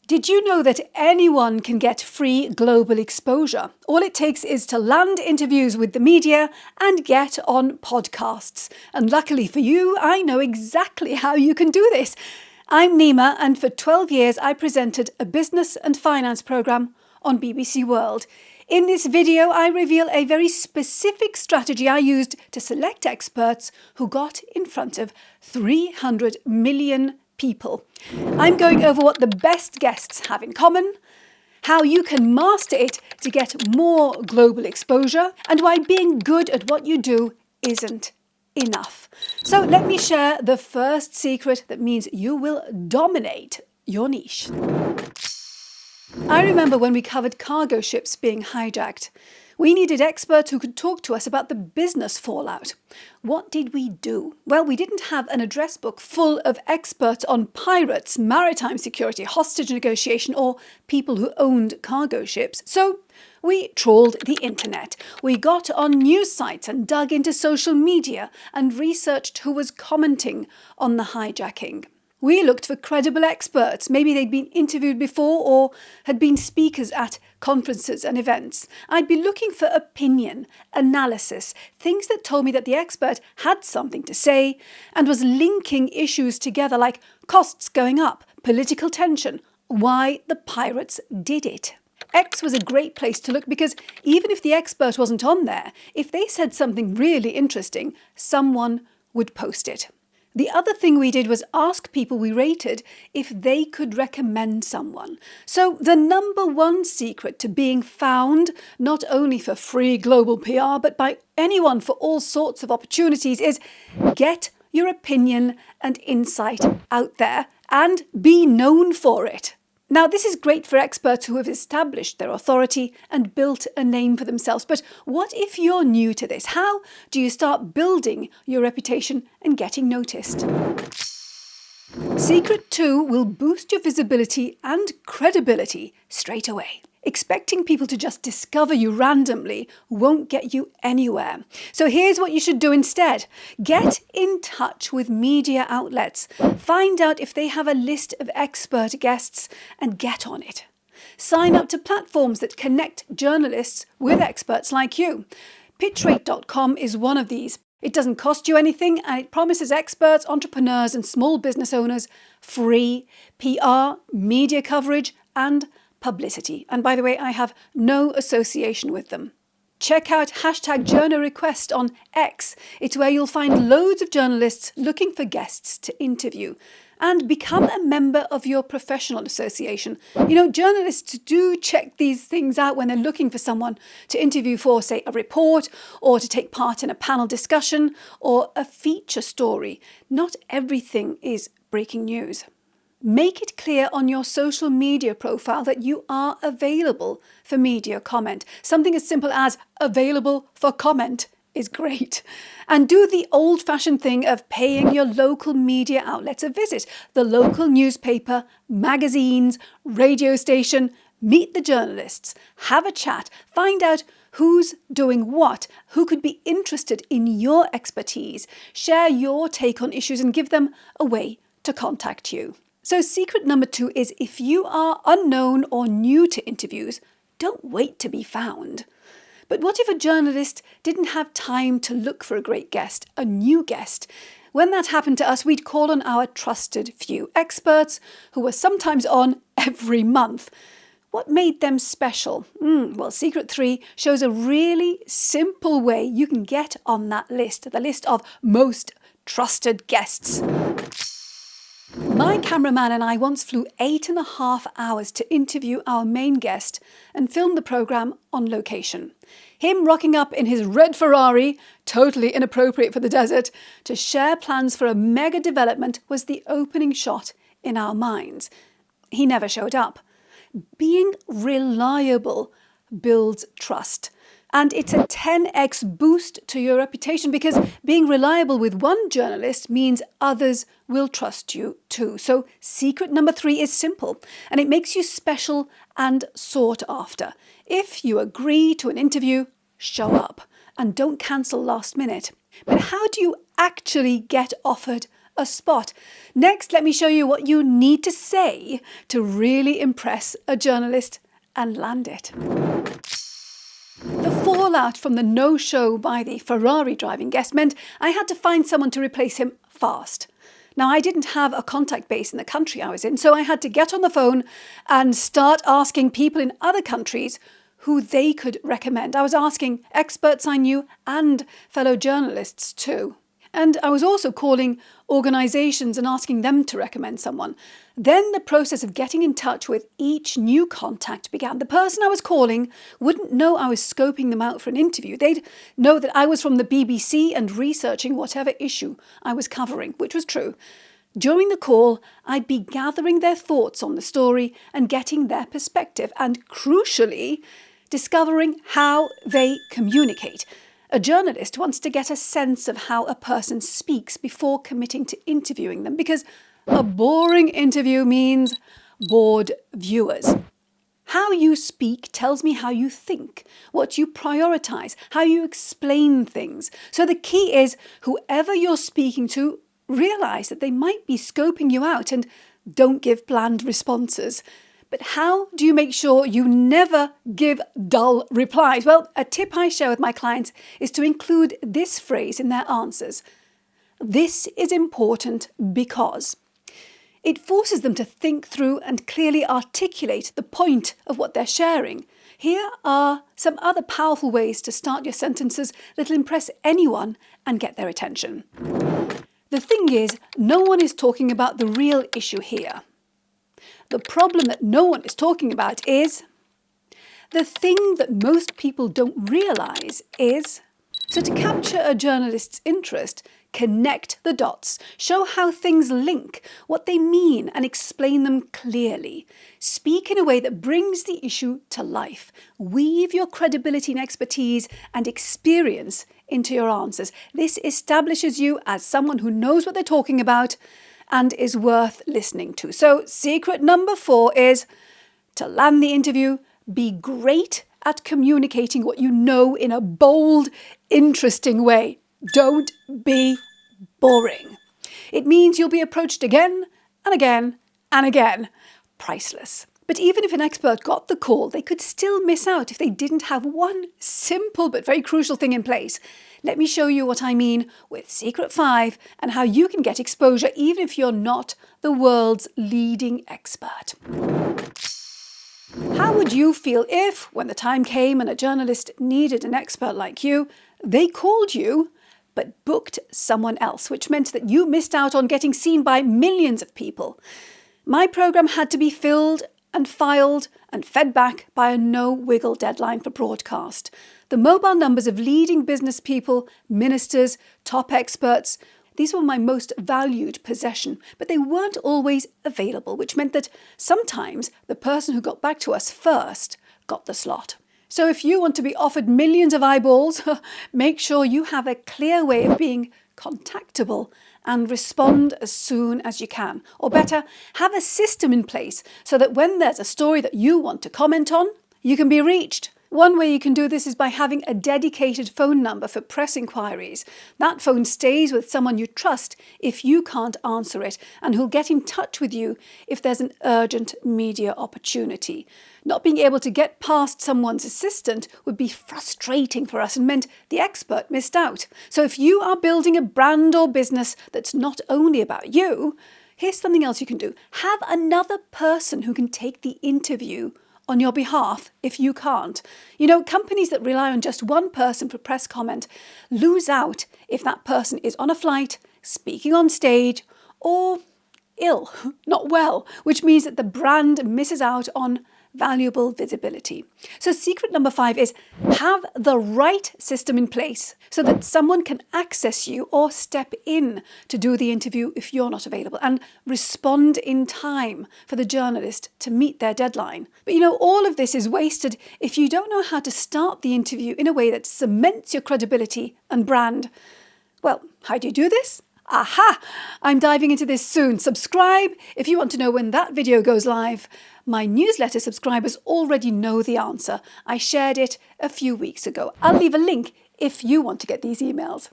Did you know that anyone can get free global exposure? All it takes is to land interviews with the media and get on podcasts. And luckily for you, I know exactly how you can do this. I'm Nima, and for 12 years I presented a business and finance programme on BBC World. In this video, I reveal a very specific strategy I used to select experts who got in front of 300 million people. I'm going over what the best guests have in common, how you can master it to get more global exposure, and why being good at what you do isn't enough. So let me share the first secret that means you will dominate your niche. I remember when we covered cargo ships being hijacked. We needed experts who could talk to us about the business fallout. What did we do? Well, we didn't have an address book full of experts on pirates, maritime security, hostage negotiation, or people who owned cargo ships. So we trawled the internet. We got on news sites and dug into social media and researched who was commenting on the hijacking. We looked for credible experts. Maybe they'd been interviewed before or had been speakers at conferences and events. I'd be looking for opinion, analysis, things that told me that the expert had something to say and was linking issues together, like costs going up, political tension, why the pirates did it. X was a great place to look because even if the expert wasn't on there, if they said something really interesting, someone would post it. The other thing we did was ask people we rated if they could recommend someone. So the number one secret to being found, not only for free global PR, but by anyone for all sorts of opportunities, is get your opinion and insight out there and be known for it. Now, this is great for experts who have established their authority and built a name for themselves. But what if you're new to this? How do you start building your reputation and getting noticed? Secret 2 will boost your visibility and credibility straight away. Expecting people to just discover you randomly won't get you anywhere. So here's what you should do instead. Get in touch with media outlets. Find out if they have a list of expert guests and get on it. Sign up to platforms that connect journalists with experts like you. Pitchrate.com is one of these. It doesn't cost you anything and it promises experts, entrepreneurs and small business owners free PR, media coverage and publicity. And by the way, I have no association with them. Check out #JournalRequest on X. It's where you'll find loads of journalists looking for guests to interview. And become a member of your professional association. You know, journalists do check these things out when they're looking for someone to interview for, say, a report or to take part in a panel discussion or a feature story. Not everything is breaking news. Make it clear on your social media profile that you are available for media comment. Something as simple as available for comment is great. And do the old-fashioned thing of paying your local media outlets a visit. The local newspaper, magazines, radio station. Meet the journalists. Have a chat. Find out who's doing what, who could be interested in your expertise. Share your take on issues and give them a way to contact you. So secret number 2 is if you are unknown or new to interviews, don't wait to be found. But what if a journalist didn't have time to look for a great guest, a new guest? When that happened to us, we'd call on our trusted few experts who were sometimes on every month. What made them special? Well, Secret 3 shows a really simple way you can get on that list, the list of most trusted guests. My cameraman and I once flew 8.5 hours to interview our main guest and film the programme on location. Him rocking up in his red Ferrari, totally inappropriate for the desert, to share plans for a mega development was the opening shot in our minds. He never showed up. Being reliable builds trust. And it's a 10x boost to your reputation because being reliable with one journalist means others will trust you too. So secret number 3 is simple and it makes you special and sought after. If you agree to an interview, show up and don't cancel last minute. But how do you actually get offered a spot. Next, let me show you what you need to say to really impress a journalist and land it. The fallout from the no-show by the Ferrari driving guest meant I had to find someone to replace him fast. Now, I didn't have a contact base in the country I was in, so I had to get on the phone and start asking people in other countries who they could recommend. I was asking experts I knew and fellow journalists too. And I was also calling organisations and asking them to recommend someone. Then the process of getting in touch with each new contact began. The person I was calling wouldn't know I was scoping them out for an interview. They'd know that I was from the BBC and researching whatever issue I was covering, which was true. During the call, I'd be gathering their thoughts on the story and getting their perspective, and crucially, discovering how they communicate. A journalist wants to get a sense of how a person speaks before committing to interviewing them, because a boring interview means bored viewers. How you speak tells me how you think, what you prioritise, how you explain things. So the key is, whoever you're speaking to, realise that they might be scoping you out and don't give bland responses. But how do you make sure you never give dull replies? Well, a tip I share with my clients is to include this phrase in their answers. This is important because. It forces them to think through and clearly articulate the point of what they're sharing. Here are some other powerful ways to start your sentences that'll impress anyone and get their attention. The thing is, no one is talking about the real issue here. The problem that no one is talking about is the thing that most people don't realise is. So to capture a journalist's interest, connect the dots, show how things link, what they mean, and explain them clearly. Speak in a way that brings the issue to life. Weave your credibility and expertise and experience into your answers. This establishes you as someone who knows what they're talking about and is worth listening to. So secret number 4 is to land the interview, be great at communicating what you know in a bold, interesting way. Don't be boring. It means you'll be approached again and again and again. Priceless. But even if an expert got the call, they could still miss out if they didn't have one simple but very crucial thing in place. Let me show you what I mean with Secret 5 and how you can get exposure even if you're not the world's leading expert. How would you feel if, when the time came and a journalist needed an expert like you, they called you but booked someone else, which meant that you missed out on getting seen by millions of people? My programme had to be filled and filed and fed back by a no-wiggle deadline for broadcast. The mobile numbers of leading business people, ministers, top experts, these were my most valued possession, but they weren't always available, which meant that sometimes the person who got back to us first got the slot. So if you want to be offered millions of eyeballs, make sure you have a clear way of being contactable and respond as soon as you can. Or better, have a system in place so that when there's a story that you want to comment on, you can be reached. One way you can do this is by having a dedicated phone number for press inquiries. That phone stays with someone you trust if you can't answer it, and who'll get in touch with you if there's an urgent media opportunity. Not being able to get past someone's assistant would be frustrating for us and meant the expert missed out. So if you are building a brand or business that's not only about you, here's something else you can do. Have another person who can take the interview on your behalf if you can't. You know, companies that rely on just one person for press comment lose out if that person is on a flight, speaking on stage, or ill, not well, which means that the brand misses out on valuable visibility. So secret number 5 is have the right system in place so that someone can access you or step in to do the interview if you're not available, and respond in time for the journalist to meet their deadline. But you know, all of this is wasted if you don't know how to start the interview in a way that cements your credibility and brand. Well, how do you do this? Aha! I'm diving into this soon. Subscribe if you want to know when that video goes live. My newsletter subscribers already know the answer. I shared it a few weeks ago. I'll leave a link if you want to get these emails.